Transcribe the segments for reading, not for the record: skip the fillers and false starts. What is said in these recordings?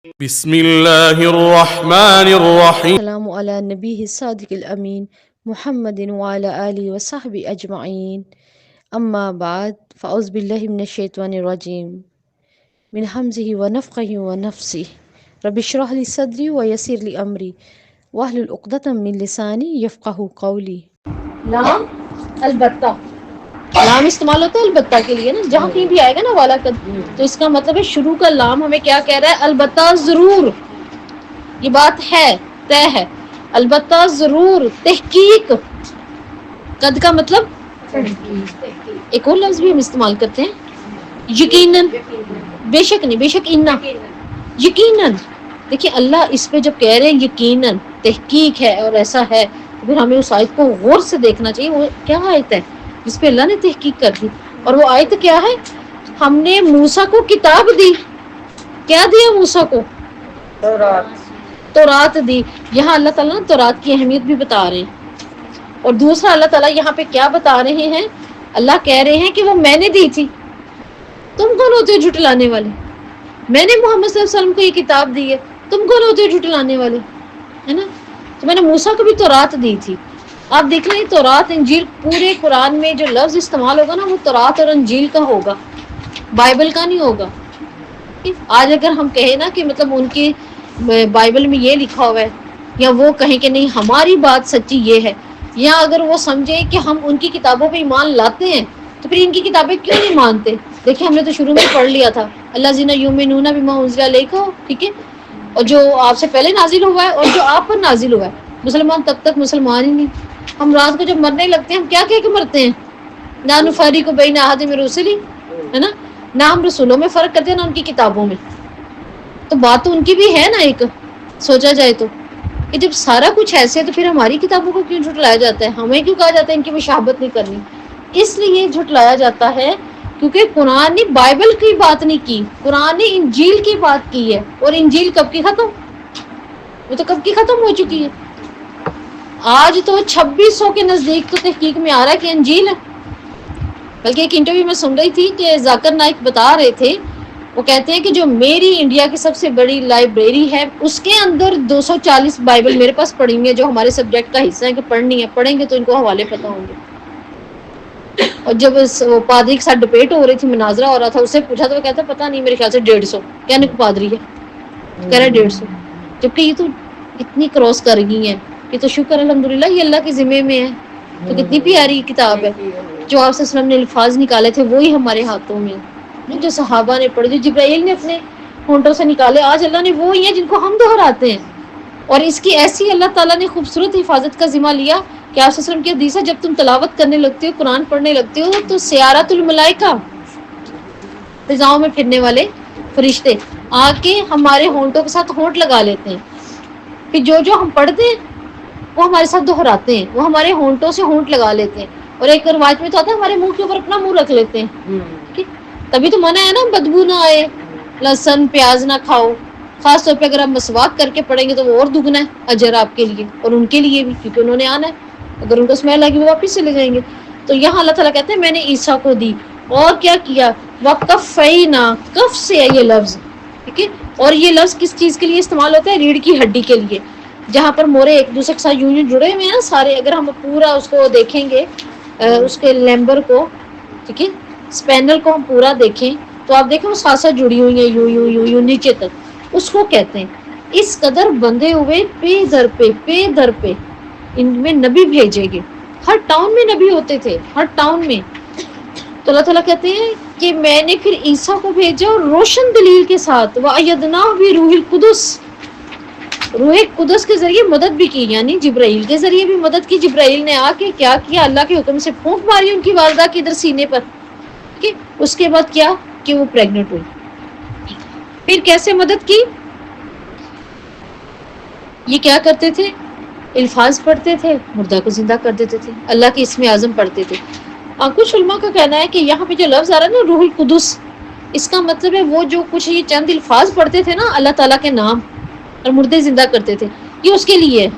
بسم اللہ الرحمن الرحیم. السلام علی نبی الصادق الامین محمد وعلی آلہ وصحبہ اجمعین، اما بعد فاعوذ باللہ من الشیطان الرجیم من حمزہ ونفخہ ونفثہ رب اشرح لی صدری ویسر لی امری واحلل عقدۃ من لسانی یفقہوا قولی۔ لام البتہ، لام استعمال ہوتا ہے البتہ کے لیے نا، جہاں کہیں بھی آئے گا نا والا قد، تو اس کا مطلب ہے شروع کا لام ہمیں کیا کہہ رہا ہے؟ البتہ ضرور، یہ بات ہے، طے ہے، البتہ ضرور، تحقیق۔ قد کا مطلب ایک اور لفظ بھی ہم استعمال کرتے ہیں، یقیناً، بے شک نہیں، بے شک انا، یقیناً۔ دیکھیے اللہ اس پہ جب کہہ رہے ہیں یقیناً، تحقیق ہے اور ایسا ہے، تو پھر ہمیں اس آیت کو غور سے دیکھنا چاہیے۔ وہ کیا آیت ہے جس پہ اللہ نے تحقیق کر دی؟ اور وہ آیت کیا ہے؟ ہم نے موسیٰ کو کتاب دی۔ کیا دیا موسیٰ کو؟ تورات دی۔ یہاں اللہ تعالیٰ نے تورات کی اہمیت بھی بتا رہے ہیں، اور دوسرا اللہ تعالیٰ یہاں پہ کیا بتا رہے ہیں؟ اللہ کہہ رہے ہیں کہ وہ میں نے دی تھی، تم کون ہوتے ہو جھٹلانے والے؟ میں نے محمد صلی اللہ علیہ وسلم کو یہ کتاب دی ہے، تم کون ہوتے ہو جھٹلانے والے؟ ہے نا؟ تو میں نے موسیٰ کو بھی تورات دی تھی۔ آپ دیکھ لیں تورات انجیل، پورے قرآن میں جو لفظ استعمال ہوگا نا وہ تورات اور انجیل کا ہوگا، بائبل کا نہیں ہوگا۔ آج اگر ہم کہیں نا کہ مطلب ان کی بائبل میں یہ لکھا ہوا ہے، یا وہ کہیں کہ نہیں ہماری بات سچی یہ ہے، یا اگر وہ سمجھیں کہ ہم ان کی کتابوں پہ ایمان لاتے ہیں تو پھر ان کی کتابیں کیوں نہیں مانتے؟ دیکھیں ہم نے تو شروع میں پڑھ لیا تھا، اللہ زینہ یؤمنون بما انزل الیک، ٹھیک ہے، اور جو آپ سے پہلے نازل ہوا ہے اور جو آپ پر نازل ہوا ہے۔ مسلمان تب تک مسلمان ہی نہیں۔ ہم رات کو جب مرنے لگتے ہیں ہم کیا کہہ کے مرتے ہیں؟ لا نفرق بین احد من رسلی، ہے نا؟ نہ ہم رسولوں میں فرق کرتے ہیں نہ ان کی کتابوں میں۔ تو بات تو ان کی بھی ہے نا ایک، سوچا جائے تو، کہ جب سارا کچھ ایسے ہے تو پھر ہماری کتابوں کو کیوں جھٹلایا جاتا ہے؟ ہمیں کیوں کہا جاتا ہے ان کی مشابہت نہیں کرنی؟ اس لیے جھٹلایا جاتا ہے کیونکہ قرآن نے بائبل کی بات نہیں کی، قرآن نے انجیل کی بات کی ہے، اور انجیل کب کی ختم؟ وہ تو کب کی ختم ہو چکی ہے۔ آج تو 2600 کے نزدیک تو تحقیق میں آ رہا ہے کہ انجیل ہے۔ بلکہ ایک انٹرویو میں سن رہی تھی کہ ذاکر نائک بتا رہے تھے، وہ کہتے ہیں کہ جو میری انڈیا کی سب سے بڑی لائبریری ہے اس کے اندر 240 بائبل میرے پاس پڑھی ہوئی ہیں جو ہمارے سبجیکٹ کا حصہ ہے، کہ پڑھنی ہے، پڑھیں گے تو ان کو حوالے پتہ ہوں گے۔ اور جب وہ پادری کے ساتھ ڈبیٹ ہو رہی تھی، مناظرہ ہو رہا تھا، اس سے پوچھا تو وہ کہتا پتہ نہیں، میرے خیال سے 150، کہنے کو پادری ہے، کہہ رہا 150، جبکہ یہ تو اتنی کراس کر گئی ہیں۔ یہ تو شکر الحمدللہ یہ اللہ کے ذمے میں ہے، تو کتنی پیاری کتاب ہے۔ جو آپ صلی اللہ علیہ وسلم نے الفاظ نکالے تھے وہی ہمارے ہاتھوں میں، جو صحابہ نے پڑھے، جو جبرائیل نے اپنے ہونٹوں سے نکالے، آج اللہ نے وہی ہیں جن کو ہم دہراتے ہیں۔ اور اس کی ایسی اللہ تعالیٰ نے خوبصورت حفاظت کا ذمہ لیا کہ آپ صلی اللہ علیہ وسلم کی حدیث ہے، جب تم تلاوت کرنے لگتے ہو، قرآن پڑھنے لگتے ہو، تو سیارۃ الملائکہ، فضاؤں میں پھرنے والے فرشتے آ کے ہمارے ہونٹوں کے ساتھ ہونٹ لگا لیتے ہیں، پھر جو ہم پڑھتے ہیں وہ ہمارے ساتھ دہراتے ہیں، وہ ہمارے ہونٹوں سے ہونٹ لگا لیتے ہیں، اور ایک روایت میں تو آتا ہے ہمارے منہ کے اوپر اپنا منہ رکھ لیتے ہیں۔ تبھی تو منع ہے نا بدبو نہ آئے، لہسن پیاز نہ کھاؤ، خاص طور پہ اگر آپ مسواک کر کے پڑھیں گے تو وہ اور دگنا ہے اجر آپ کے لیے اور ان کے لیے بھی، کیونکہ انہوں نے آنا ہے، اگر ان کو اسمیل لگی وہ واپس چلے جائیں گے۔ تو یہاں اللہ تعالیٰ کہتے ہیں میں نے عیسیٰ کو دی، اور کیا کیا؟ وَقَفَّيْنَا، کف سے ہے یہ لفظ، ٹھیک ہے، اور یہ لفظ کس چیز کے لیے استعمال ہوتا ہے؟ ریڑھ کی ہڈی کے لیے، جہاں پر مورے ایک دوسرے کے ساتھ یوں جڑے ہوئے ہیں نا سارے، اگر ہم پورا اس کو دیکھیں گے، اس کے لیمبر کو، ٹھیک ہے، اسپینل کو ہم پورا دیکھیں تو آپ دیکھیں وہ ساتھ ساتھ جڑی ہوئی ہیں یوں یوں یوں یوں نیچے تک، اس کو کہتے ہیں۔ اس قدر بندھے ہوئے پے در پہ ان میں نبی بھیجے گے، ہر ٹاؤن میں نبی ہوتے تھے، ہر ٹاؤن میں۔ تو اللہ تعالیٰ کہتے ہیں کہ میں نے پھر عیسیٰ کو بھیجا اور روشن دلیل کے ساتھ، وَأَيَّدْنَاهُ بِرُوحِ الْقُدُسِ، روح قدس کے ذریعے مدد بھی کی، یعنی جبرائیل کے ذریعے بھی مدد کی۔ جبرائیل نے آ کے کیا کیا؟ اللہ کے حکم سے پھونک ماری ان کی والدہ کے ادھر سینے پر، ٹھیک ہے، اس کے بعد کیا کہ وہ پریگننٹ ہوئی۔ پھر کیسے مدد کی؟ یہ کیا کرتے تھے؟ الفاظ پڑھتے تھے، مردہ کو زندہ کر دیتے تھے، اللہ کے اسم اعظم پڑھتے تھے۔ کچھ علماء کا کہنا ہے کہ یہاں پہ جو لفظ آ رہا ہے نا روح القدس، اس کا مطلب ہے وہ جو کچھ یہ چند الفاظ پڑھتے تھے نا اللہ تعالیٰ کے نام اور مردے زندہ کرتے تھے، یہ اس کے لیے ہے،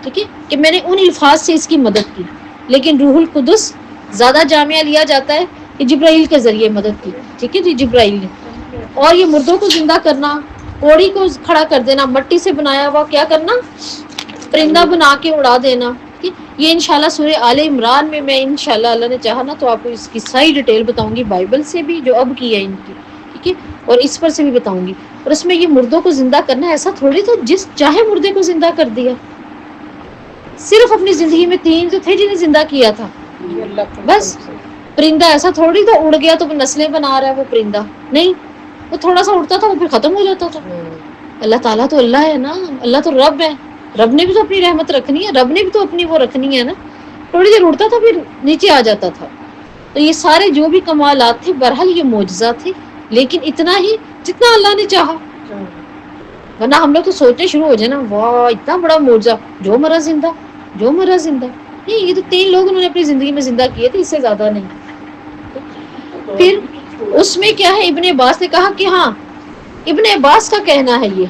ٹھیک ہے، کہ میں نے ان الفاظ سے اس کی مدد کی۔ لیکن روح القدس زیادہ جامعہ لیا جاتا ہے کہ جبرائیل کے ذریعے مدد کی، ٹھیک ہے جی، جبرائیل نے۔ اور یہ مردوں کو زندہ کرنا کوڑی کو کھڑا کر دینا، مٹی سے بنایا ہوا کیا کرنا، پرندہ بنا کے اڑا دینا. یہ انشاءاللہ سورہ آل عمران میں انشاءاللہ اللہ نے چاہا نا تو آپ کو اس کی ساری ڈیٹیل بتاؤں گی، بائبل سے بھی جو اب کی ہے ان کی، ٹھیک ہے، اور اس پر سے بھی بتاؤں گی. اور اس میں یہ مردوں کو زندہ کرنا ایسا تھوڑی تھا جس چاہے مردے کو زندہ کر دیا. صرف اپنی زندگی میں 3 تو تھے جنہیں زندہ کیا تھا بس. پرندہ ایسا تھوڑی تھا اڑ گیا تو وہ نسلیں بنا رہا ہے وہ پرندہ، نہیں، وہ تھوڑا سا اڑتا تھا وہ پھر ختم ہو جاتا تھا. اللہ تعالیٰ تو اللہ ہے نا، اللہ تو رب ہے، رب نے بھی تو اپنی رحمت رکھنی ہے، رب نے بھی تو اپنی وہ رکھنی ہے نا. تھوڑی دیر اڑتا تھا پھر نیچے آ جاتا تھا. تو یہ سارے جو بھی کمالات تھے بہرحال یہ معجزہ تھے، لیکن اتنا ہی جتنا اللہ نے چاہا. ورنہ ہم لوگ تو سوچنے شروع ہو جائے نا، واہ اتنا بڑا معجزہ، جو مرا زندہ، جو مرا زندہ. نہیں، یہ تو 3 لوگ انہوں نے اپنی زندگی میں زندہ کیے تھے، اس سے زیادہ نہیں. پھر اس میں کیا ہے، ابن عباس نے کہا کہ ہاں، ابن عباس کا کہنا ہے، یہ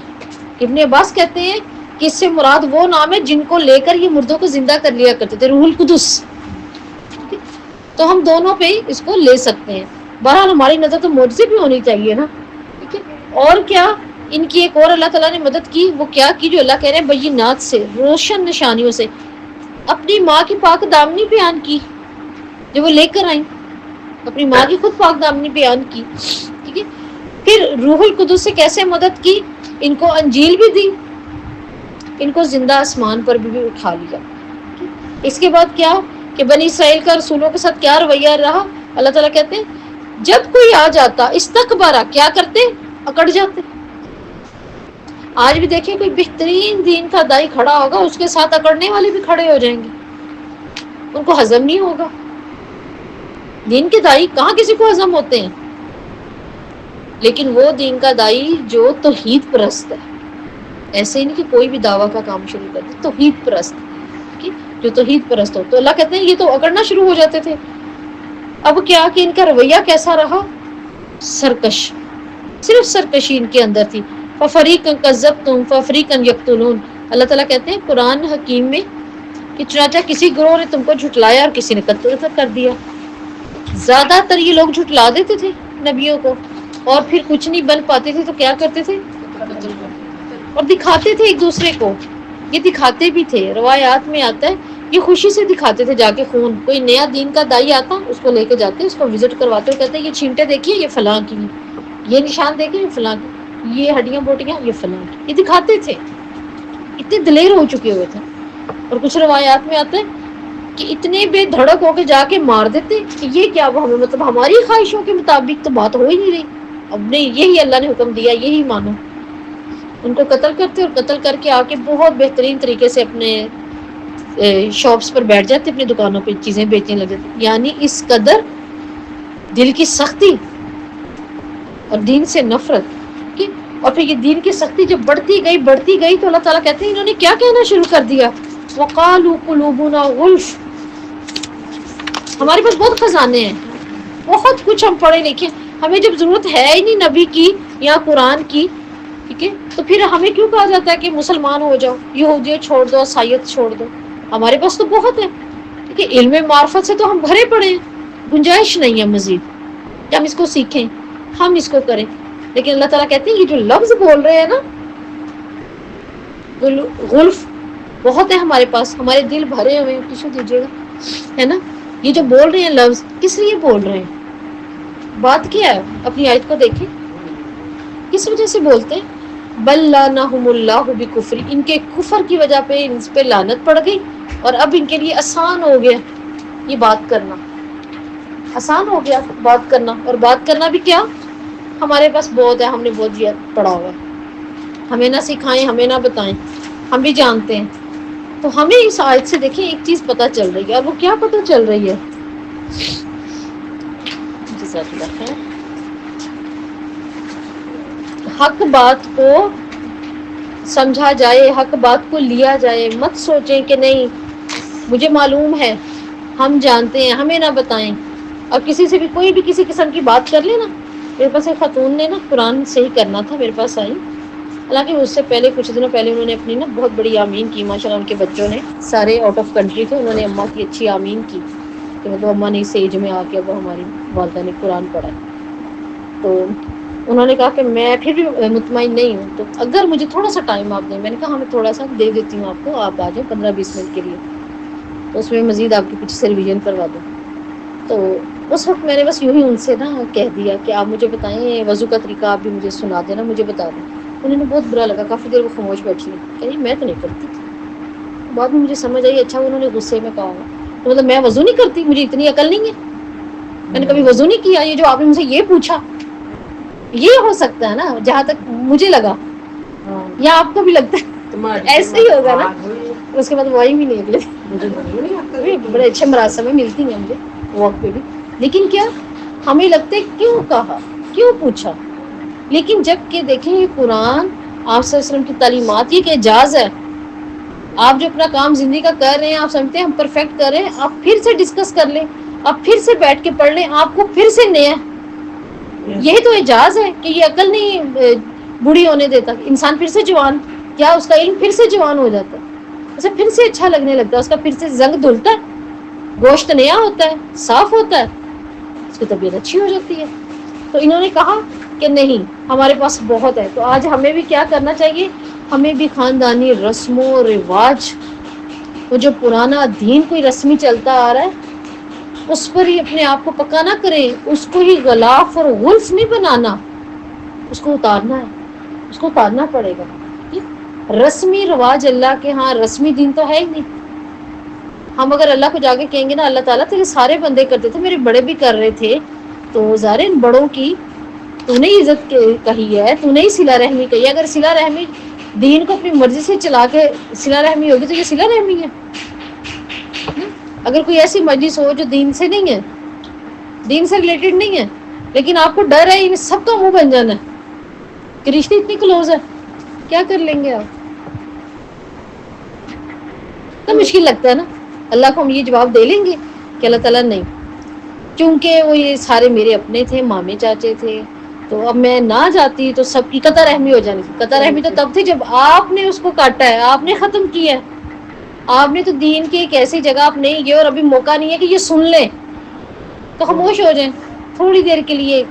ابن عباس کہتے ہیں کہ اس سے مراد وہ نام ہے جن کو لے کر یہ مردوں کو زندہ کر لیا کرتے تھے، روح القدس. تو ہم دونوں پہ اس کو لے سکتے ہیں. بہرحال ہماری نظر تو معجزے بھی ہونی چاہیے نا، ٹھیک ہے. اور کیا ان کی ایک اور اللہ تعالیٰ نے مدد کی، وہ کیا کی جو اللہ کہہ رہے ہیں بینات سے، روشن نشانیوں سے. اپنی ماں کی پاک دامنی بیان کی جو وہ لے کر آئیں، اپنی ماں کی خود پاک دامنی بیان کی، ٹھیک ہے. پھر روح القدس سے کیسے مدد کی، ان کو انجیل بھی دی، ان کو زندہ آسمان پر بھی اٹھا لیا. اس کے بعد کیا کہ بنی اسرائیل کا رسولوں کے ساتھ کیا رویہ رہا. اللہ تعالیٰ کہتے ہیں جب کوئی آ جاتا استکبارہ، کیا کرتے، اکڑ جاتے. آج بھی دیکھیں کوئی بہترین دین کا دائی کھڑا ہوگا، اس کے ساتھ اکڑنے والے بھی کھڑے ہو جائیں گے، ان کو ہضم نہیں ہوگا. دین کے دائی کہاں کسی کو ہضم ہوتے ہیں، لیکن وہ دین کا دائی جو توحید پرست ہے، ایسے نہیں کہ کوئی بھی دعویٰ کا کام شروع کر دے، توحید پرست، جو توحید پرست ہو. تو اللہ کہتے ہیں یہ تو اکڑنا شروع ہو جاتے تھے. اب کیا کہ ان کا رویہ کیسا رہا، سرکش، صرف سرکشی ان کے اندر تھی. فَفَرِيقًا كَذَّبْتُمْ فَفَرِيقًا يَقْتُلُونَ. اللہ تعالیٰ کہتے ہیں قرآن حکیم میں کہ چنانچہ کسی گروہ نے تم کو جھٹلایا اور کسی نے قتل کر دیا. زیادہ تر یہ لوگ جھٹلا دیتے تھے نبیوں کو، اور پھر کچھ نہیں بن پاتے تھے تو کیا کرتے تھے، اور دکھاتے تھے ایک دوسرے کو. یہ دکھاتے بھی تھے، روایات میں آتا ہے یہ خوشی سے دکھاتے تھے جا کے خون. کوئی نیا دین کا دائی آتا اس کو لے کے جاتے، اس کو وزٹ کرواتے اور کہتے ہیں یہ چھینٹے دیکھیے یہ فلاں کی، یہ نشان دیکھیے یہ فلاں کی، یہ ہڈیاں بوٹیاں یہ فلاں کی. یہ دکھاتے تھے، اتنے دلیر ہو چکے ہوئے تھے. اور کچھ روایات میں آتا ہے کہ اتنے بے دھڑک ہو کے جا کے مار دیتے کہ یہ کیا، وہ ہمیں مطلب ہماری خواہشوں کے مطابق تو بات ہو ہی نہیں رہی، اب نہیں یہی اللہ نے حکم دیا یہی مانو. ان کو قتل کرتے اور قتل کر کے آ کے بہت بہترین طریقے سے اپنے شاپس پر بیٹھ جاتے، اپنی دکانوں پہ چیزیں بیچنے لگ جاتے. یعنی اس قدر دل کی سختی اور دین سے نفرت کی. اور پھر یہ دین کی سختی جب بڑھتی گئی تو اللہ تعالیٰ کہتے ہیں انہوں نے کیا کہنا شروع کر دیا، وَقَالُوا قُلُوبُنَا غُلْفٌ. ہمارے پاس بہت خزانے ہیں، بہت کچھ ہم پڑھے لکھے، ہمیں جب ضرورت ہے ہی نہیں نبی کی یا قرآن کی، ٹھیک ہے، تو پھر ہمیں کیوں کہا جاتا ہے کہ مسلمان ہو جاؤ، یہودیت چھوڑ دو، عیسائیت چھوڑ دو. ہمارے پاس تو بہت ہے، ٹھیک ہے، علم معرفت سے تو ہم بھرے پڑے ہیں، گنجائش نہیں ہے مزید کہ ہم اس کو سیکھیں، ہم اس کو کریں. لیکن اللہ تعالیٰ کہتے ہیں یہ جو لفظ بول رہے ہیں نا، غلف بہت ہے ہمارے پاس، ہمارے دل بھرے ہوئے ہیں. ٹیشو دیجیے گا، ہے نا. یہ جو بول رہے ہیں لفظ کس لیے بول رہے ہیں، بات کیا ہے، اپنی آیت کو دیکھیں کس وجہ سے بولتے ہیں. بل لعنہم اللہ بکفر، ان کے کفر کی وجہ پہ ان پہ لعنت پڑ گئی، اور اب ان کے لیے آسان ہو گیا یہ بات کرنا، آسان ہو گیا بات کرنا. اور بات کرنا بھی کیا، ہمارے پاس بہت ہے، ہم نے بہت پڑھا ہوا ہے، ہمیں نہ سکھائیں ہمیں نہ بتائیں، ہم بھی جانتے ہیں. تو ہمیں اس آیت سے دیکھیں ایک چیز پتہ چل رہی ہے، اور وہ کیا پتہ چل رہی ہے، جزاک اللہ خیر. حق بات کو سمجھا جائے، حق بات کو لیا جائے. مت سوچیں کہ نہیں مجھے معلوم ہے، ہم جانتے ہیں، ہمیں نہ بتائیں. اور کسی سے بھی کوئی بھی کسی قسم کی بات کر لے نا. میرے پاس ایک خاتون نے نا قرآن صحیح کرنا تھا، میرے پاس آئی، حالانکہ اس سے پہلے کچھ دنوں پہلے انہوں نے اپنی نا بہت بڑی آمین کی. ماشاءاللہ ان کے بچوں نے سارے آؤٹ آف کنٹری تھے، انہوں نے اماں کی اچھی آمین کی کہ مطلب اماں نے اس ایج میں آ کے اب ہماری والدہ نے قرآن پڑھا. تو انہوں نے کہا کہ میں پھر بھی مطمئن نہیں ہوں، تو اگر مجھے تھوڑا سا ٹائم آپ دیں. میں نے کہا ہمیں تھوڑا سا دے دیتی ہوں آپ کو، آپ آ جائیں 15-20 منٹ کے لیے، تو اس میں مزید آپ کی کچھ سے ریویژن کروا دوں. تو اس وقت میں نے بس یوں ہی ان سے نا کہہ دیا کہ آپ مجھے بتائیں وضو کا طریقہ، آپ بھی مجھے سنا دینا، مجھے بتا دیں. انہوں نے بہت برا لگا، کافی دیر وہ خاموش بیٹھی کہ میں تو نہیں کرتی. بعد میں مجھے سمجھ آئی اچھا انہوں نے غصے میں کہا تو مطلب میں وضو نہیں کرتی، مجھے اتنی عقل نہیں ہے، میں نے کبھی وضو نہیں کیا. یہ جو آپ نے مجھ سے یہ پوچھا، یہ ہو سکتا ہے نا جہاں تک مجھے لگا، یا آپ کو بھی لگتا ہے ایسے ہی ہوگا نا. اس کے بعد وہی بھی نہیں نکلے. بڑے اچھے مراسم میں ملتی ہیں مجھے واک پہ بھی، لیکن کیا ہمیں لگتا ہے کیوں کہا، کیوں پوچھا. لیکن جب کہ دیکھیں یہ قرآن آپ صلی اللہ علیہ وسلم کی تعلیمات، یہ کہ اعجاز ہے. آپ جو اپنا کام زندگی کا کر رہے ہیں، آپ سمجھتے ہیں ہم پرفیکٹ کر رہے ہیں، آپ پھر سے ڈسکس کر لیں، آپ پھر سے بیٹھ کے پڑھ لیں، آپ کو پھر سے نیا. یہی تو اعجاز ہے کہ یہ عقل نہیں بوڑھی ہونے دیتا. انسان پھر سے جوان، کیا اس کا علم پھر سے جوان ہو جاتا ہے، اسے پھر سے اچھا لگنے لگتا ہے، اس کا پھر سے زنگ دھلتا ہے، گوشت نیا ہوتا ہے، صاف ہوتا ہے، اس کی طبیعت اچھی ہو جاتی ہے. تو انہوں نے کہا کہ نہیں ہمارے پاس بہت ہے. تو آج ہمیں بھی کیا کرنا چاہیے، ہمیں بھی خاندانی رسم و رواج، وہ جو پرانا دین کوئی رسمی چلتا آ رہا ہے اس پر ہی اپنے آپ کو پکا نہ کریں، اس کو ہی غلاف اور غلف نہیں بنانا، اس کو اتارنا ہے، اس کو اتارنا پڑے گا. رسمی رواج اللہ کے ہاں رسمی دین تو ہے ہی نہیں. ہم اگر اللہ کو جا کے کہیں گے نا اللہ تعالیٰ تیرے سارے بندے کرتے تھے، میرے بڑے بھی کر رہے تھے، تو ظاہر ان بڑوں کی تو نے عزت کہی ہے، تو نے صلہ رحمی کہی ہے. اگر صلہ رحمی دین کو اپنی مرضی سے چلا کے صلہ رحمی ہوگی تو یہ صلہ رحمی ہے. اگر کوئی ایسی مجلس ہو جو دین سے نہیں ہے، دین سے ریلیٹڈ نہیں ہے، لیکن آپ کو ڈر ہے ان سب کا منہ بن جانا ہے کہ رشتے اتنی کلوز ہے، کیا کر لیں گے آپ؟ تو مشکل لگتا ہے نا. اللہ کو ہم یہ جواب دے لیں گے کہ اللہ تعالیٰ نہیں، چونکہ وہ یہ سارے میرے اپنے تھے، مامے چاچے تھے، تو اب میں نہ جاتی تو سب کی قطع رحمی ہو جانی تھی. قطع رحمی تو تب تھی جب آپ نے اس کو کاٹا ہے، آپ نے ختم کیا ہے. آپ نے تو دین کی ایک ایسی جگہ آپ نہیں گئے اور ابھی موقع نہیں ہے کہ یہ سن لیں تو خاموش ہو جائیں تھوڑی دیر کے لیے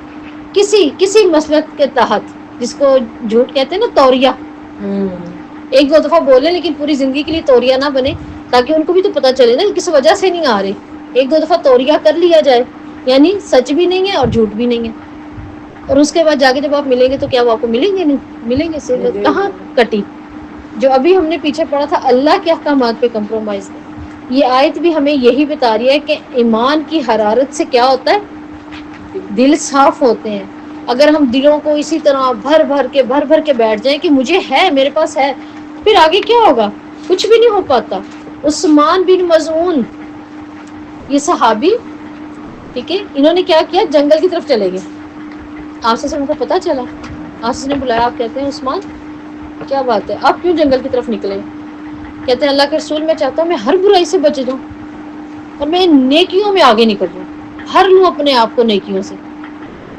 کسی مسلک کے تحت، جس کو جھوٹ کہتے ہیں نا توریہ. ایک دو دفعہ بولیں لیکن پوری زندگی کے لیے توریہ نہ بنے، تاکہ ان کو بھی تو پتہ چلے نا کس وجہ سے نہیں آ رہے. ایک دو دفعہ توریہ کر لیا جائے، یعنی سچ بھی نہیں ہے اور جھوٹ بھی نہیں ہے. اور اس کے بعد جا کے جب آپ ملیں گے تو کیا وہ آپ کو ملیں گے؟ نہیں ملیں گے. سے کہاں کٹی جو ابھی ہم نے پیچھے پڑھا تھا اللہ کے احکامات پہ کمپرومائز نہیں. یہ آیت بھی ہمیں یہی بتا رہی ہے کہ ایمان کی حرارت سے کیا ہوتا ہے، دل صاف ہوتے ہیں. اگر ہم دلوں کو اسی طرح بھر بھر کے بیٹھ جائیں کہ مجھے ہے، میرے پاس ہے، پھر آگے کیا ہوگا؟ کچھ بھی نہیں ہو پاتا. عثمان بن مظعون یہ صحابی، ٹھیک ہے، انہوں نے کیا کیا، جنگل کی طرف چلے گئے. آپ سے ان کو پتا چلا، آپ نے بلایا، آپ کہتے ہیں عثمان کیا بات ہے آپ کیوں جنگل کی طرف نکلے؟ کہتے ہیں اللہ کے رسول میں چاہتا ہوں میں ہر برائی سے بچ جاؤں اور میں نیکیوں میں آگے نکل جاؤں، ہر لوں اپنے آپ کو نیکیوں سے.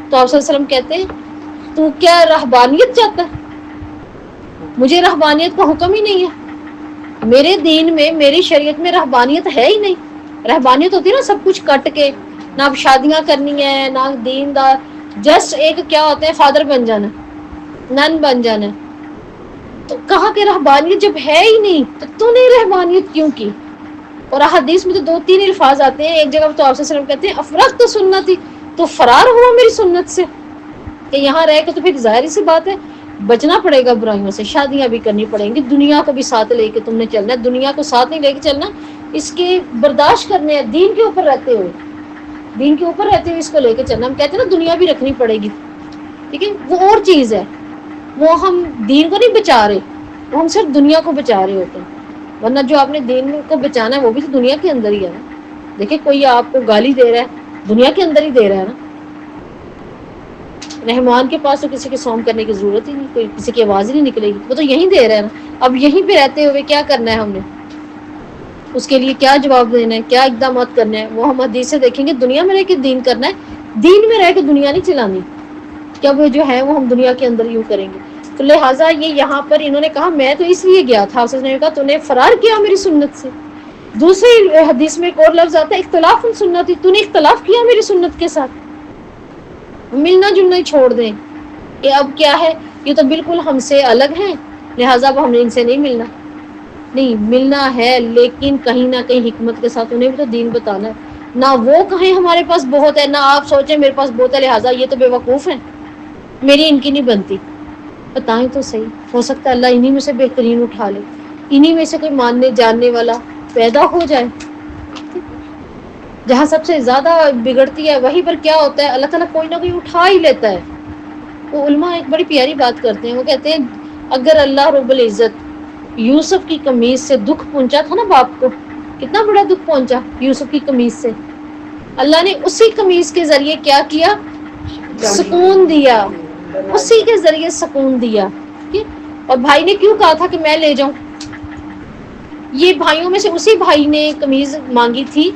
تو آپ صلی اللہ علیہ وسلم کہتے ہیں تو کیا رہبانیت چاہتا ہے؟ مجھے رہبانیت کا حکم ہی نہیں ہے، میرے دین میں میری شریعت میں رہبانیت ہے ہی نہیں. رہبانیت ہوتی ہے نا سب کچھ کٹ کے، نہ اب شادیاں کرنی ہے، نہ دین دار، جسٹ ایک کیا ہوتے ہیں فادر بن جانا، نن بن جانا. تو کہاں کہ رہبانیت جب ہے ہی نہیں تو نے رہبانیت کیوں کی؟ اور حدیث میں تو 2-3 الفاظ آتے ہیں. ایک جگہ تو آپ صلی اللہ علیہ وسلم کہتے ہیں افرغت تو سنتی، تو فرار ہوا میری سنت سے. کہ یہاں رہ کے تو پھر ظاہری سی بات ہے بچنا پڑے گا برائیوں سے، شادیاں بھی کرنی پڑیں گی، دنیا کو بھی ساتھ لے کے تم نے چلنا ہے. دنیا کو ساتھ نہیں لے کے چلنا، اس کے برداشت کرنے ہیں دین کے اوپر رہتے ہوئے، دین کے اوپر رہتے ہوئے اس کو لے کے چلنا. ہم کہتے ہیں نا دنیا بھی رکھنی پڑے گی، ٹھیک ہے، وہ اور چیز ہے. وہ ہم دین کو نہیں بچا رہے، وہ ہم صرف دنیا کو بچا رہے ہوتے ہیں. ورنہ جو آپ نے دین کو بچانا ہے وہ بھی تو دنیا کے اندر ہی ہے نا. دیکھیں کوئی آپ کو گالی دے رہا ہے دنیا کے اندر ہی دے رہا ہے نا. رحمان کے پاس تو کسی کے سوم کرنے کی ضرورت ہی نہیں، کوئی کسی کی آواز ہی نہیں نکلے گی، وہ تو یہیں دے رہا ہے نا. اب یہیں پہ رہتے ہوئے کیا کرنا ہے ہم نے، اس کے لیے کیا جواب دینا ہے، کیا اقدامات کرنا ہے، وہ ہم حدیث سے دیکھیں گے. دنیا میں رہ کے دین کرنا ہے، دین میں رہ کے دنیا نہیں چلانی. کیا وہ جو ہے وہ ہم دنیا کے اندر یوں کریں گے؟ تو لہٰذا یہ یہاں پر انہوں نے کہا میں تو اس لیے گیا تھا. اس نے کہا تو نے فرار کیا میری سنت سے. دوسری حدیث میں ایک اور لفظ آتا ہے اختلاف سنتی، تو نے اختلاف کیا میری سنت کے ساتھ. ملنا جلنا ہی چھوڑ دیں، یہ اب کیا ہے، یہ تو بالکل ہم سے الگ ہیں، لہٰذا اب ہم نے ان سے نہیں ملنا. نہیں، ملنا ہے، لیکن کہیں نہ کہیں حکمت کے ساتھ انہیں بھی تو دین بتانا ہے. نہ وہ کہیں ہمارے پاس بہت ہے، نہ آپ سوچیں میرے پاس بہت ہے لہٰذا یہ تو بے وقوف ہیں، میری ان کی نہیں بنتی. بتائیں تو صحیح، ہو سکتا ہے اللہ انہی میں سے بہترین اٹھا لے، انہی میں سے کوئی ماننے جاننے والا پیدا ہو جائے. جہاں سب سے زیادہ بگڑتی ہے وہیں پر کیا ہوتا ہے، اللہ تعالیٰ کوئی نہ کوئی اٹھا ہی لیتا ہے. وہ علماء ایک بڑی پیاری بات کرتے ہیں، وہ کہتے ہیں اگر اللہ رب العزت یوسف کی قمیص سے دکھ پہنچا تھا نا باپ کو، کتنا بڑا دکھ پہنچا یوسف کی قمیص سے، اللہ نے اسی قمیص کے ذریعے کیا کیا، سکون دیا، اسی کے ذریعے سکون دیا. اور بھائی نے کیوں کہا تھا کہ میں لے جاؤں؟ یہ بھائیوں میں سے اسی بھائی نے قمیض مانگی تھی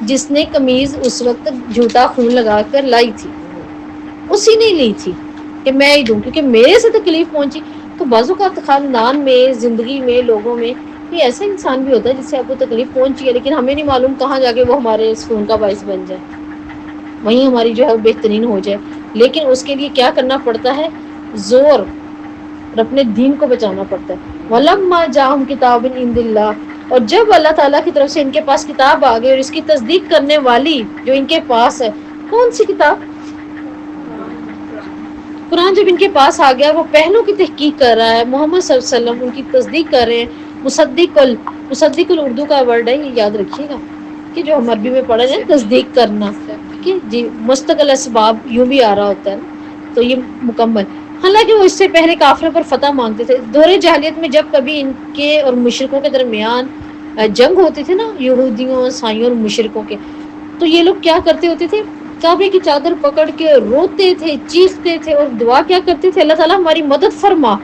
جس نے قمیض اس وقت جھوٹا خون لگا کر لائی تھی، اسی نے لی تھی کہ میں ہی دوں کیونکہ میرے سے تکلیف پہنچی. تو بعض اوقات خاندان میں، زندگی میں، لوگوں میں یہ ایسا انسان بھی ہوتا ہے جس سے آپ کو تکلیف پہنچی ہے، لیکن ہمیں نہیں معلوم کہاں جا کے وہ ہمارے سکون کا باعث بن جائے، وہیں ہماری جو ہے بہترین ہو جائے. لیکن اس کے لیے کیا کرنا پڑتا ہے، زور، اور اپنے دین کو بچانا پڑتا ہے. وَلَمَّا جَاءَهُمْ كِتَابٌ مِّنْ عِندِ اللَّهِ، اور جب اللہ تعالیٰ کی طرف سے ان کے پاس کتاب آ گئی اور اس کی تصدیق کرنے والی جو ان کے پاس ہے، کون سی کتاب؟ قرآن. جب ان کے پاس آ گیا، وہ پہلوں کی تحقیق کر رہا ہے، محمد صلی اللہ علیہ وسلم ان کی تصدیق کر رہے ہیں. مصدق اردو کا ورڈ ہے، یہ یاد رکھیے گا کہ جو ہم عربی میں پڑھا جائے تصدیق کرنا، کہ جی مستقل اسباب یوں بھی آ رہا ہوتا ہے نا، تو یہ مکمل. حالانکہ وہ اس سے پہلے کافروں پر فتح مانگتے تھے. دور جاہلیت میں جب کبھی ان کے اور مشرکوں کے درمیان جنگ ہوتی تھی نا، یہودیوں، عیسائیوں اور مشرکوں کے، تو یہ لوگ کیا کرتے ہوتے تھے، کعبے کی چادر پکڑ کے روتے تھے، چیختے تھے اور دعا کیا کرتے تھے، اللہ تعالیٰ ہماری مدد فرما،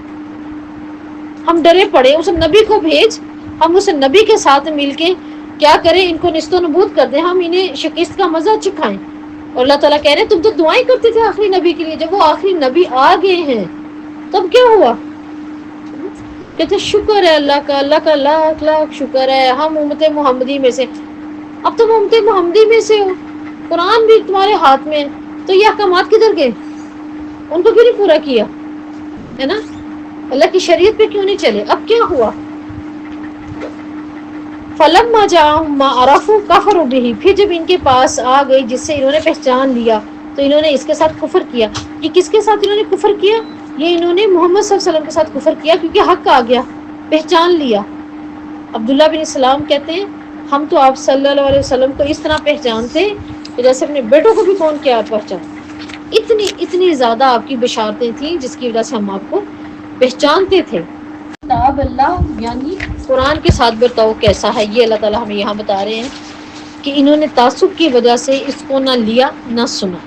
ہم ڈرے پڑے، اس نبی کو بھیج، ہم اس نبی کے ساتھ مل کے کیا کریں، ان کو نست و نبود کر دیں، ہم انہیں شکست کا مزہ چکھائیں. اور اللہ تعالیٰ کہہ رہے ہیں تم تو دعائیں کرتے تھے آخری نبی کے لیے، جب وہ آخری نبی آ گئے ہیں تب کیا ہوا؟ کہتے شکر ہے اللہ کا، اللہ کا لاکھ لاکھ شکر ہے، ہم امت محمدی میں سے. اب تم امت محمدی میں سے ہو، قرآن بھی تمہارے ہاتھ میں ہے، تو یہ احکامات کدھر گئے؟ ان کو کیوں نہیں پورا کیا ہے نا؟ اللہ کی شریعت پہ کیوں نہیں چلے؟ اب کیا ہوا؟ فَلَمَّا جَاءَهُم مَّا عَرَفُوا كَفَرُوا بِهِ، پھر جب ان کے پاس آ گئی جس سے انہوں نے پہچان لیا تو انہوں نے اس کے ساتھ کفر کیا. یہ کس کے ساتھ انہوں نے کفر کیا؟ یہ انہوں نے محمد صلی اللہ علیہ وسلم کے ساتھ کفر کیا، کیونکہ حق آ گیا، پہچان لیا. عبداللہ بن سلام کہتے ہیں ہم تو آپ صلی اللہ علیہ وسلم کو اس طرح پہچانتے کہ جیسے اپنے بیٹوں کو بھی کون کیا پہچان. اتنی زیادہ آپ کی بشارتیں تھیں جس کی وجہ سے ہم آپ کو پہچانتے تھے. کتاب اللہ یعنی قرآن کے ساتھ برتاؤ کیسا ہے، یہ اللہ تعالیٰ ہمیں یہاں بتا رہے ہیں کہ انہوں نے تعصب کی وجہ سے اس کو نہ لیا نہ سنا.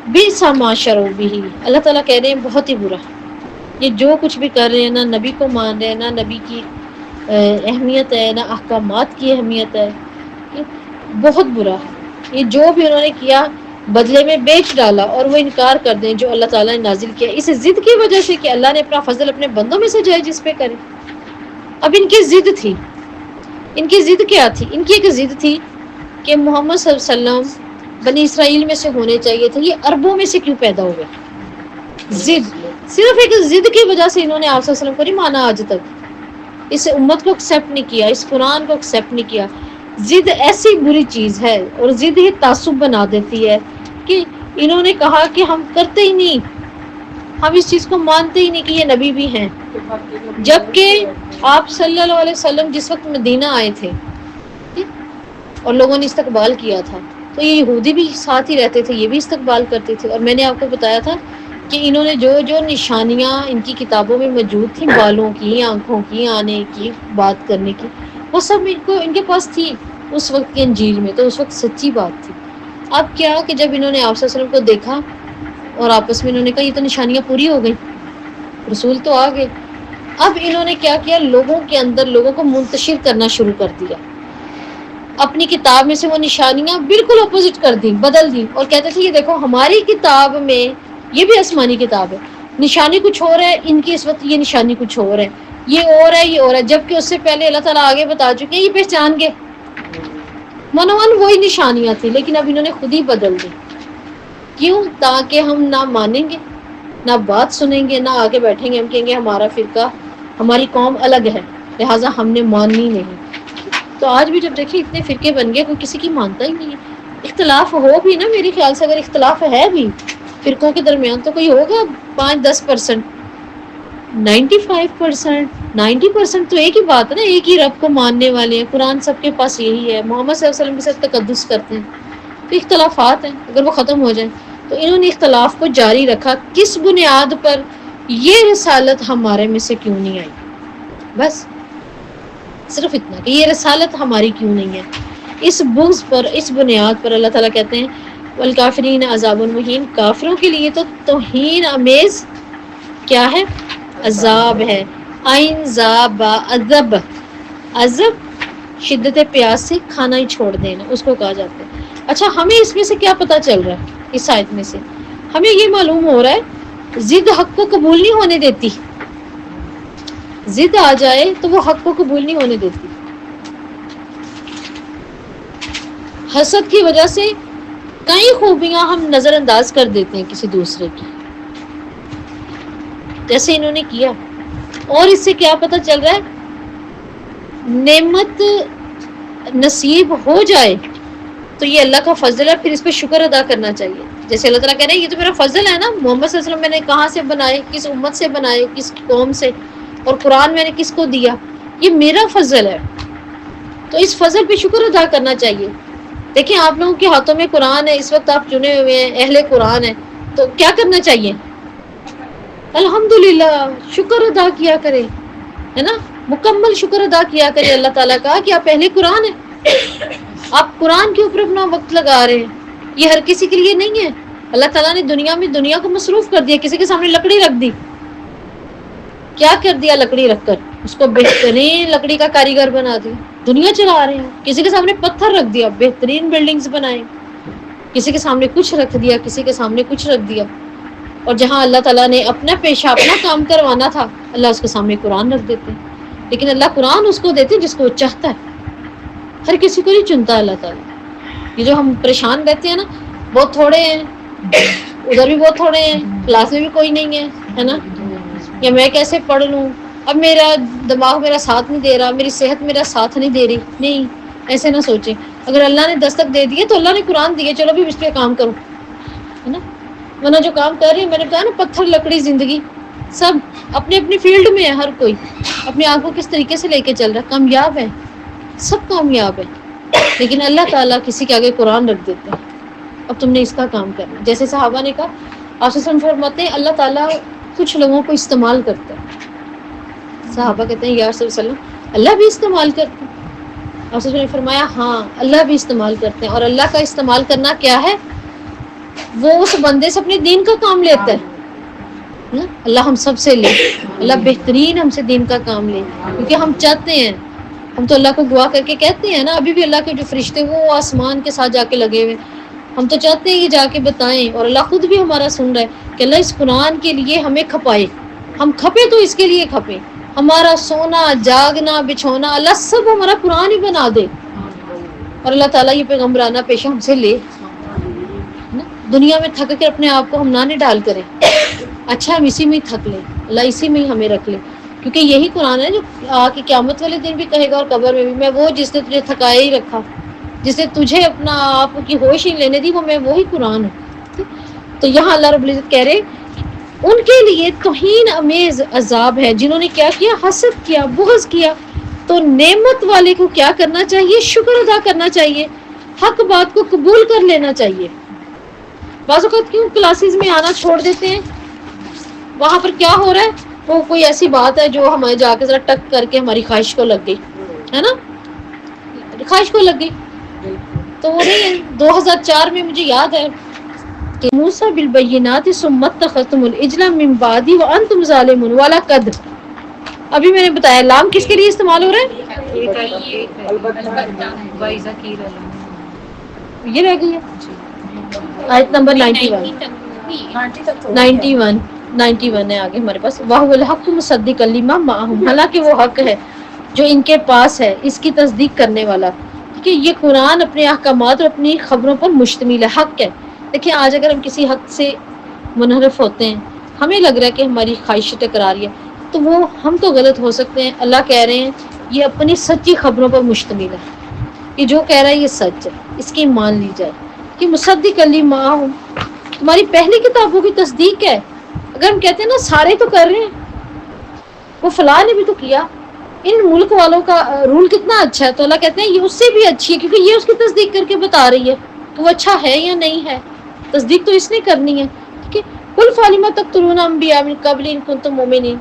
بئس ما شروا بہ، اللہ تعالیٰ کہہ رہے ہیں بہت ہی برا، یہ جو کچھ بھی کر رہے ہیں، نہ نبی کو مان رہے ہیں، نہ نبی کی اہمیت ہے، نہ احکامات کی اہمیت ہے، بہت برا ہے. یہ جو بھی انہوں نے کیا بدلے میں بیچ ڈالا اور وہ انکار کر دیں جو اللہ تعالیٰ نے نازل کیا، اس ضد کی وجہ سے کہ اللہ نے اپنا فضل اپنے بندوں میں سے جائے جس پہ کرے. اب ان کی ضد تھی، ان کی ضد کیا تھی؟ ان کی ایک ضد تھی کہ محمد صلی اللہ علیہ وسلم بنی اسرائیل میں سے ہونے چاہیے تھے، یہ عربوں میں سے کیوں پیدا ہوئے؟ ضد، صرف ایک ضد کی وجہ سے انہوں نے آپ صلی اللہ علیہ وسلم کو نہیں مانا، آج تک اس امت کو ایکسیپٹ نہیں کیا، اس قرآن کو ایکسیپٹ نہیں کیا. ضد ایسی بری چیز ہے اور ضد ہی تعصب بنا دیتی ہے کہ انہوں نے کہا کہ ہم کرتے ہی نہیں، ہم اس چیز کو مانتے ہی نہیں کہ یہ نبی بھی ہیں. جبکہ آپ صلی اللہ علیہ وسلم جس وقت مدینہ آئے تھے اور لوگوں نے استقبال کیا تھا تو یہ یہودی بھی ساتھ ہی رہتے تھے، یہ بھی استقبال کرتے تھے. اور میں نے آپ کو بتایا تھا کہ انہوں نے جو جو نشانیاں ان کی کتابوں میں موجود تھیں، بالوں کی، آنکھوں کی، آنے کی، بات کرنے کی، وہ سب ان کے پاس تھی اس وقت کی انجیل میں، تو اس وقت سچی بات تھی. اب کیا کہ جب انہوں نے آپ صلی اللہ علیہ وسلم کو دیکھا اور آپس میں انہوں نے کہا یہ تو نشانیاں پوری ہو گئی، رسول تو آ گئے. اب انہوں نے کیا کیا، لوگوں کے اندر لوگوں کو منتشر کرنا شروع کر دیا، اپنی کتاب میں سے وہ نشانیاں بالکل اپوزٹ کر دیں، بدل دیں، اور کہتے تھے یہ دیکھو ہماری کتاب میں، یہ بھی آسمانی کتاب ہے، نشانی کچھ اور ہے، ان کی اس وقت یہ نشانی کچھ اور ہے، یہ اور ہے، یہ اور ہے. جبکہ اس سے پہلے اللہ تعالیٰ آگے بتا چکے ہیں یہ پہچان گئے، منوان وہی نشانیاں تھیں، لیکن اب انہوں نے خود ہی بدل دی. کیوں؟ تاکہ ہم نہ مانیں گے، نہ بات سنیں گے، نہ آگے بیٹھیں گے ہم کہیں گے ہمارا فرقہ ہماری قوم الگ ہے لہٰذا ہم نے ماننی نہیں۔ تو آج بھی جب دیکھیں اتنے فرقے بن گئے کوئی کسی کی مانتا ہی نہیں ہے۔ اختلاف ہو بھی نا میرے خیال سے، اگر اختلاف ہے بھی فرقوں کے درمیان تو کوئی ہوگا 5-10%، 95%، 90% تو ایک ہی بات ہے نا، ایک ہی رب کو ماننے والے ہیں، قرآن سب کے پاس یہی ہے، محمد صلی اللہ علیہ وسلم کے ساتھ تقدس کرتے ہیں۔ تو اختلافات ہیں، اگر وہ ختم ہو جائیں تو انہوں نے اختلاف کو جاری رکھا کس بنیاد پر؟ یہ رسالت ہمارے میں سے کیوں نہیں آئی، بس صرف اتنا کہ یہ رسالت ہماری کیوں نہیں ہے۔ اس بغض پر، اس بنیاد پر اللہ تعالیٰ کہتے ہیں والکافرین عذاب مہین، کافروں کے لیے تو توہین امیز کیا ہے؟ عذاب ہے۔ عین ذابا عذب، عذب شدت پیاس سے کھانا ہی چھوڑ دینا اس کو کہا جاتا ہے۔ اچھا ہمیں اس میں سے کیا پتہ چل رہا ہے؟ اس آیت میں سے ہمیں یہ معلوم ہو رہا ہے ضد حق کو قبول نہیں ہونے دیتی، ضد آ جائے تو وہ حق کو قبول نہیں ہونے دیتی۔ حسد کی وجہ سے کئی خوبیاں ہم نظر انداز کر دیتے ہیں کسی دوسرے کی، جیسے انہوں نے کیا۔ اور اس سے کیا پتہ چل رہا ہے؟ نعمت نصیب ہو جائے تو یہ اللہ کا فضل ہے، پھر اس پہ شکر ادا کرنا چاہیے۔ جیسے اللہ تعالیٰ کہہ رہے ہیں یہ تو میرا فضل ہے نا، محمد صلی اللہ علیہ وسلم میں نے کہاں سے بنائے، کس امت سے بنائے، کس قوم سے، اور قرآن میں نے کس کو دیا، یہ میرا فضل ہے، تو اس فضل پہ شکر ادا کرنا چاہیے۔ دیکھیں آپ لوگوں کے ہاتھوں میں قرآن ہے، اس وقت آپ چنے ہوئے ہیں، اہل قرآن ہیں، تو کیا کرنا چاہیے؟ الحمدللہ شکر ادا کیا کرے، ہے نا، مکمل شکر ادا کیا کرے اللہ تعالیٰ کا کہ آپ اہل قرآن ہیں، آپ قرآن کے اوپر اپنا وقت لگا رہے ہیں۔ یہ ہر کسی کے لیے نہیں ہے۔ اللہ تعالیٰ نے دنیا کو مصروف کر دیا، کسی کے سامنے لکڑی رکھ دی، کیا کر دیا لکڑی رکھ کر؟ اس کو بہترین لکڑی کا کاریگر بنا دیا، دنیا چلا رہے ہیں۔ کسی کے سامنے پتھر رکھ دیا، بہترین بلڈنگز بنائے، کسی کے سامنے کچھ رکھ دیا، کسی کے سامنے کچھ رکھ دیا۔ اور جہاں اللہ تعالیٰ نے اپنا پیشہ اپنا کام کروانا تھا اللہ اس کے سامنے قرآن رکھ دیتے ہیں۔ لیکن اللہ قرآن اس کو دیتے جس کو وہ چاہتا ہے، ہر کسی کو نہیں چنتا اللہ تعالیٰ۔ یہ جو ہم پریشان رہتے ہیں نا، بہت تھوڑے ہیں، ادھر بھی بہت تھوڑے ہیں، کلاس میں بھی کوئی نہیں ہے نا، یا میں کیسے پڑھ لوں، اب میرا دماغ میرا ساتھ نہیں دے رہا، میری صحت میرا ساتھ نہیں دے رہی۔ نہیں، ایسے نہ سوچیں، اگر اللہ نے دستک دے دی تو اللہ نے قرآن دیا، چلو بھی اس پہ کام کرو، ہے نا۔ ورنہ جو کام کر رہی ہے، میں نے بتایا نا، پتھر لکڑی زندگی، سب اپنے اپنی فیلڈ میں ہے، ہر کوئی اپنے آپ کو کس طریقے سے لے کے چل رہا ہے، کامیاب ہے، سب کامیاب ہے، لیکن اللہ تعالیٰ کسی کے آگے قرآن رکھ دیتا ہے، اب تم نے اس کا کام کرنا۔ جیسے صحابہ نے کہا، آپ سے فرماتے ہیں اللہ تعالیٰ کچھ لوگوں کو استعمال کرتا ہے۔ صحابہ کہتے ہیں یا رسول اللہ صلی اللہ علیہ وسلم اللہ بھی استعمال کرتے ہیں؟ آپ نے فرمایا ہاں اللہ بھی استعمال کرتے ہیں، اور اللہ کا استعمال کرنا کیا ہے؟ وہ اس بندے سے اپنے دین کا کام لیتا ہے۔ اللہ ہم سب سے لے، اللہ بہترین ہم سے دین کا کام لے، کیونکہ ہم چاہتے ہیں، ہم تو اللہ کو دعا کر کے کہتے ہیں نا، ابھی بھی اللہ کے جو فرشتے وہ آسمان کے ساتھ جا کے لگے ہوئے، ہم تو چاہتے ہیں یہ جا کے بتائیں، اور اللہ خود بھی ہمارا سن رہا ہے کہ اللہ اس قرآن کے لیے ہمیں کھپائے، ہم کھپے تو اس کے لیے کھپے، ہمارا سونا جاگنا بچھونا اللہ سب ہمارا قرآن ہی بنا دے، اور اللہ تعالیٰ یہ پیغمبرانہ پیشہ ہم سے لے، دنیا میں تھک کے اپنے آپ کو ہم نہ ڈال کریں، اچھا ہم اسی میں ہی تھک لیں، اللہ اسی میں ہی ہمیں رکھ لے، کیونکہ یہی قرآن ہے جو آ کے قیامت والے دن بھی کہے گا اور قبر میں بھی، میں وہ جس نے تجھے تھکایا ہی رکھا، جس نے تجھے اپنا آپ کی ہوش ہی لینے دی، وہ میں وہی قرآن ہوں۔ تو یہاں اللہ رب العزت کہہ رہے ان کے لیے توہین امیز عذاب ہے، جنہوں نے کیا کیا؟ حسد کیا، بغض کیا۔ تو نعمت والے کو کیا کرنا چاہیے؟ شکر ادا کرنا چاہیے، حق بات کو قبول کر لینا چاہیے۔ بعض اوقات کیوں کلاسز میں آنا چھوڑ دیتے ہیں؟ وہاں پر کیا ہو رہا ہے؟ وہ کوئی ایسی بات ہے جو ہمیں جا کے ذرا ٹک کر کے ہماری خواہش کو لگ گئی، ہے نا، خواہش کو لگ گئی، تو وہ نہیں ہے۔ 2004 میں مجھے یاد ہے کہ موسیٰ بالبینات ثم اتخذتم العجل من بعد وانتم ظالمون ولقد، ابھی میں نے بتایا لام کس کے لیے استعمال ہو رہا ہے؟ یہ رہ گئی ہے آیت نمبر 91 ہے آگے ہمارے پاس، وَهُوَ الْحَقُّ مُصَدِّقًا لِمَا مَعَهُمْ، حالانکہ وہ حق ہے جو ان کے پاس ہے، اس کی تصدیق کرنے والا، کہ یہ قرآن اپنے احکامات اور اپنی خبروں پر مشتمل ہے، حق ہے۔ دیکھیں آج اگر ہم کسی حق سے منحرف ہوتے ہیں، ہمیں لگ رہا ہے کہ ہماری خواہش ٹکرا رہی ہے، تو وہ ہم تو غلط ہو سکتے ہیں. اللہ کہہ رہے ہیں یہ اپنی سچی خبروں پر مشتمل ہے، یہ جو کہہ رہا ہے یہ سچ ہے، اس کی مان لی جائے. کہ مصدق لما ہوں، تمہاری پہلی کتابوں کی تصدیق ہے. اگر ہم کہتے ہیں نا سارے تو کر رہے ہیں، وہ فلاں نے بھی تو کیا، ان ملک والوں کا رول کتنا اچھا ہے، تو اللہ کہتے ہیں یہ اس سے بھی اچھی ہے، کیونکہ یہ اس کی تصدیق کر کے بتا رہی ہے کہ وہ اچھا ہے یا نہیں ہے. تصدیق تو اس نے کرنی ہے. ٹھیک ہے. قل فلم تقتلون انبیاء من قبل ان کنتم مؤمنین،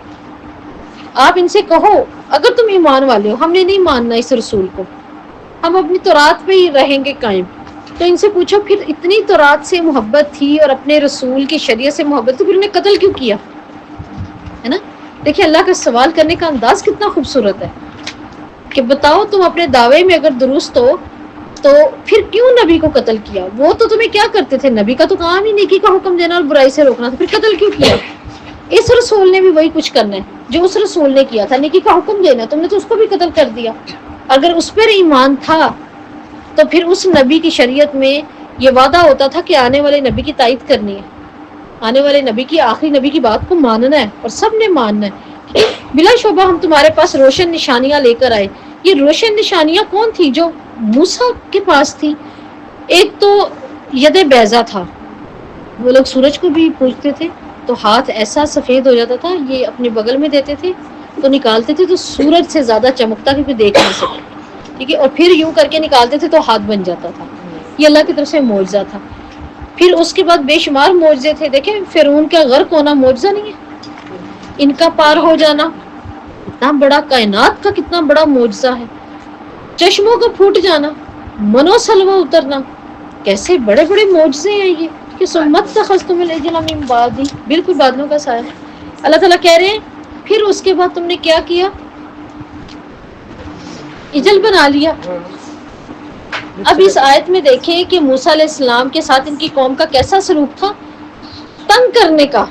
آپ ان سے کہو اگر تم ایمان والے ہو، ہم نے نہیں ماننا اس رسول کو، ہم اپنی تورات پہ ہی رہیں گے قائم. تو ان سے پوچھو پھر اتنی تورات سے محبت تھی اور اپنے رسول کی شریعت سے محبت تھی، پھر انہیں قتل کیوں کیا؟ ہے نا. دیکھیں اللہ کا سوال کرنے کا انداز کتنا خوبصورت ہے کہ بتاؤ تم اپنے دعوے میں اگر درست ہو تو پھر کیوں نبی کو قتل کیا؟ وہ تو تمہیں کیا کرتے تھے؟ نبی کا تو کام ہی نیکی کا حکم دینا اور برائی سے روکنا تھا، پھر قتل کیوں کیا؟ اس رسول نے بھی وہی کچھ کرنا ہے جو اس رسول نے کیا تھا، نیکی کا حکم دینا، تم نے تو اس کو بھی قتل کر دیا. اگر اس پر ایمان تھا تو پھر اس نبی کی شریعت میں یہ وعدہ ہوتا تھا کہ آنے والے نبی کی تائید کرنی ہے، آنے والے نبی کی، آخری نبی کی بات کو ماننا ہے، اور سب نے ماننا ہے. بلا شبہ ہم تمہارے پاس روشن نشانیاں لے کر آئے. یہ روشن نشانیاں کون تھی؟ جو موسیٰ کے پاس تھی. ایک تو ید بیضا تھا، وہ لوگ سورج کو بھی پوجتے تھے تو ہاتھ ایسا سفید ہو جاتا تھا، یہ اپنے بغل میں دیتے تھے تو نکالتے تھے تو سورج سے زیادہ چمکتا کیونکہ دیکھ نہیں سکتے. ٹھیک ہے. اور پھر یوں کر کے نکالتے تھے تو ہاتھ بن جاتا تھا. یہ اللہ کی طرف سے معجزہ تھا. پھر اس کے بعد بے شمار معجزے تھے. دیکھیں فرعون کا غرق ہونا معجزہ نہیں ہے؟ ان کا پار ہو جانا اتنا بڑا، کائنات کا کتنا بڑا معجزہ ہے. چشموں کا پھوٹ جانا، منو سلوہ اترنا، کیسے بڑے بڑے معجزے ہیں یہ. کہ سمت تخذتم العجل من بعدی، بالکل بادلوں کا سایہ. اللہ تعالیٰ کہہ رہے ہیں پھر اس کے بعد تم نے کیا کیا؟ عجل بنا لیا. اب اس آیت میں دیکھیں کہ موسیٰ علیہ السلام کے ساتھ ان کی قوم کا کیسا سلوک تھا، تنگ کرنے کا.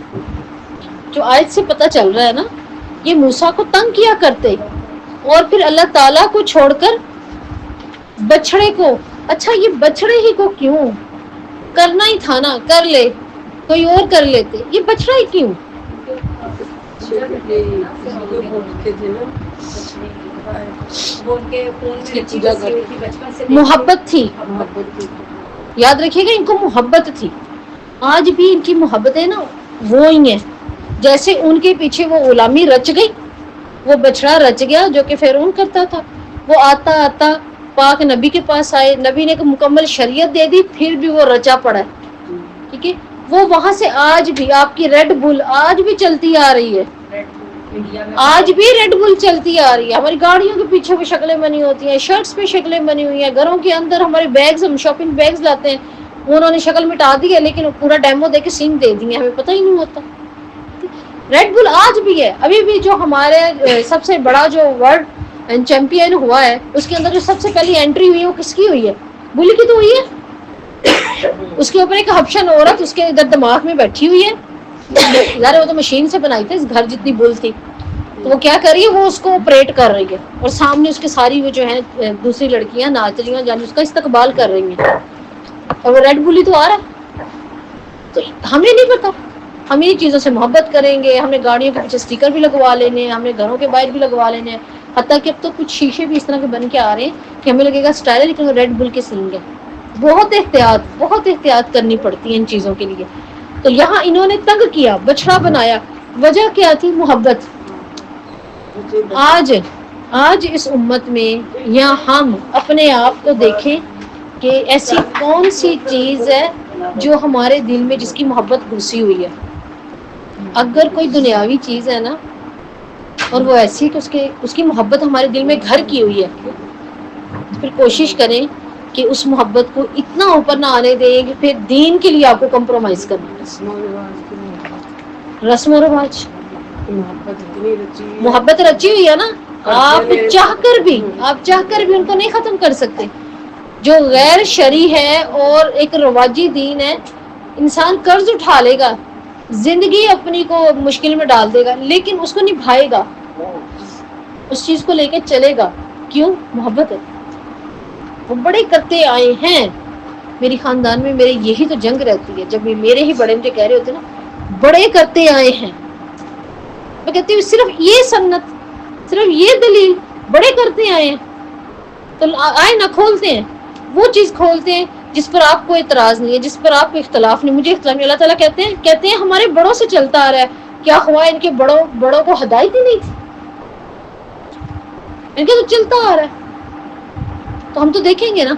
جو آیت سے پتہ چل رہا ہے نا، یہ موسیٰ کو تنگ کیا کرتے، اور پھر اللہ تعالیٰ کو چھوڑ کر بچڑے کو. اچھا یہ بچڑے ہی کو کیوں؟ کرنا ہی تھا نا، کر لے، کوئی اور کر لیتے، یہ بچڑا ہی کیوں؟ محبت تھی، یاد رکھیے گا ان کو محبت تھی. آج بھی ان کی محبت ہے نا وہ ہی ہے. جیسے ان کے پیچھے وہ غلامی رچ گئی، وہ بچڑا رچ گیا جو کہ فرعون کرتا تھا. وہ آتا آتا پاک نبی کے پاس آئے، نبی نے ایک مکمل شریعت دے دی، پھر بھی وہ رچا پڑا ہے. ٹھیک ہے. وہ وہاں سے آج بھی آپ کی ریڈ بل آج بھی چلتی آ رہی ہے، آج بھی ریڈ بل چلتی آ رہی ہے. ہماری گاڑیوں کے پیچھے بھی شکلیں بنی ہوتی ہیں، شرٹس پہ شکلیں بنی ہوئی ہیں، گھروں کے اندر ہمارے بیگز، ہم شاپنگ بیگز لاتے ہیں، انہوں نے شکل مٹا دی ہے لیکن پورا ڈیمو دے کے سینگ دے دی ہے، ہمیں پتہ ہی نہیں ہوتا. ریڈ بل آج بھی ہے. ابھی بھی جو ہمارے سب سے بڑا جو ورلڈ چیمپئن ہوا ہے، اس کے اندر جو سب سے پہلی انٹری ہوئی ہے وہ کس کی ہوئی ہے؟ بل کی تو ہوئی ہے. اس کے اوپر ایک حبشن عورت اس کے ادھر دماغ میں بیٹھی ہوئی ہے. ظاہر وہ تو مشین سے بنائی تھی، اس گھر جتنی بل تھی، تو وہ کیا کر رہی ہے، وہ اس کو آپریٹ کر رہی ہے، اور سامنے اس کے ساری وہ جو ہے دوسری لڑکیاں ناچریاں جان اس کا استقبال کر رہی ہیں، اور وہ ریڈ بل ہی تو آ رہا ہے. تو ہمیں نہیں پتا، ہم ان چیزوں سے محبت کریں گے، ہم نے گاڑیوں کے پیچھے سٹیکر بھی لگوا لینے ہیں، ہم نے گھروں کے باہر بھی لگوا لینے ہیں، حتیٰ کہ اب تو کچھ شیشے بھی اس طرح کے بن کے آ رہے ہیں کہ ہمیں لگے گا اسٹائل ہے لیکن وہ ریڈ بل کے سینگ ہے. بہت احتیاط کرنی پڑتی ہے ان چیزوں کے لیے. تو یہاں انہوں نے تنگ کیا، بچڑا بنایا. وجہ کیا تھی؟ محبت. آج اس امت میں یا ہم اپنے آپ کو دیکھیں کہ ایسی کون سی چیز ہے جو ہمارے دل میں جس کی محبت گھسی ہوئی ہے. اگر کوئی دنیاوی چیز ہے نا اور وہ ایسی کہ اس کی محبت ہمارے دل میں گھر کی ہوئی ہے، پھر کوشش کریں کہ اس محبت کو اتنا اوپر نہ آنے دیں کہ پھر دین کے لیے آپ کو کمپرومائز کرنا. رسم و رواج، محبت رچی ہوئی ہے نا، آپ چاہ کر بھی ان کو نہیں ختم کر سکتے. جو غیر شرعی ہے اور ایک رواجی دین ہے، انسان قرض اٹھا لے گا، زندگی اپنی کو مشکل میں ڈال دے گا، لیکن اس کو نبھائے گا، اس چیز کو لے کے چلے گا. کیوں؟ محبت ہے. وہ بڑے کرتے آئے ہیں. میری خاندان میں میرے یہی تو جنگ رہتی ہے. جب میرے ہی بڑے مجھے کہہ رہے ہوتے نا بڑے کرتے آئے ہیں. میں کہتی ہوں صرف یہ سنت، صرف یہ دلیل بڑے کرتے آئے ہیں. تو آئے نہ کھولتے ہیں، وہ چیز کھولتے ہیں جس پر آپ کو اعتراض نہیں ہے، جس پر آپ کو اختلاف نہیں. مجھے اختلاف نہیں. اللہ تعالیٰ کہتے ہیں ہمارے بڑوں سے چلتا آ رہا ہے. کیا ہوا ان کے بڑوں کو ہدایت ہی نہیں تھی؟ ان کے تو چلتا آ رہا ہے. تو ہم تو دیکھیں گے نا،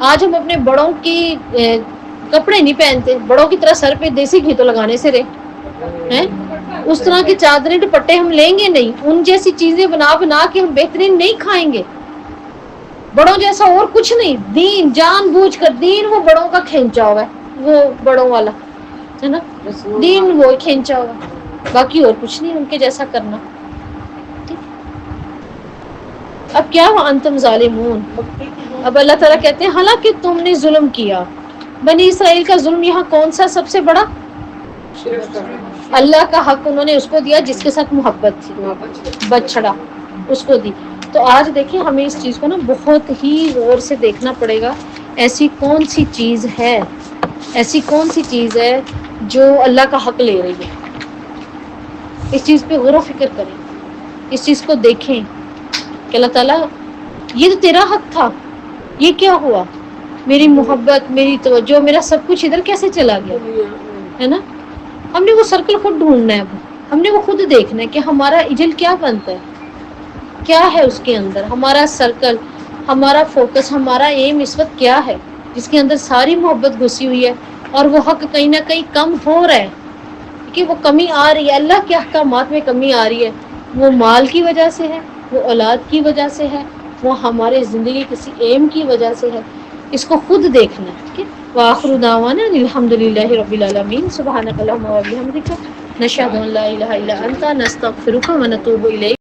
آج ہم اپنے بڑوں کی کپڑے نہیں پہنتے، بڑوں کی طرح سر پہ دیسی گھی تو لگانے سے رہے ہیں. اس طرح کے چادریں دوپٹے ہم لیں گے نہیں، ان جیسی چیزیں بنا کے ہم بہترین نہیں کھائیں گے. بڑوں جیسا اور کچھ نہیں. دین جان بوجھ کر، دین وہ بڑوں کا کھینچا ہوا ہے، وہ بڑوں والا ہے نا، دین وہ کھینچا ہوا، باقی اور کچھ نہیں ان کے جیسا کرنا. اب کیا وانتم ظالمون، اب اللہ تعالیٰ کہتے ہیں حالانکہ تم نے ظلم کیا. بنی اسرائیل کا ظلم یہاں کون سا سب سے بڑا؟ اللہ کا حق انہوں نے اس کو دیا جس کے ساتھ محبت تھی، بچڑا اس کو دی. تو آج دیکھیں ہمیں اس چیز کو نا بہت ہی غور سے دیکھنا پڑے گا. ایسی کون سی چیز ہے، ایسی کون سی چیز ہے جو اللہ کا حق لے رہی ہے. اس چیز پہ غور و فکر کریں، اس چیز کو دیکھیں کہ اللہ تعالیٰ یہ تو تیرا حق تھا، یہ کیا ہوا؟ میری محبت، میری توجہ، میرا سب کچھ ادھر کیسے چلا گیا ہے نا. ہم نے وہ سرکل خود ڈھونڈنا ہے، ہم نے وہ خود دیکھنا ہے کہ ہمارا اجل کیا بنتا ہے، کیا ہے اس کے اندر ہمارا سرکل، ہمارا فوکس، ہمارا ایم اس وقت کیا ہے جس کے اندر ساری محبت گھسی ہوئی ہے اور وہ حق کہیں نہ کہیں کم ہو رہا ہے کہ وہ کمی آ رہی ہے. اللہ کے احکامات میں کمی آ رہی ہے، وہ مال کی وجہ سے ہے، وہ اولاد کی وجہ سے ہے، وہ ہمارے زندگی کسی ایم کی وجہ سے ہے. اس کو خود دیکھنا ہے. وآخر دعوانا الحمدللہ رب العالمین. سبحانک اللہم و بحمدک، نشہد ان لا الہ الا انت، نستغفرک و نتوب الیک.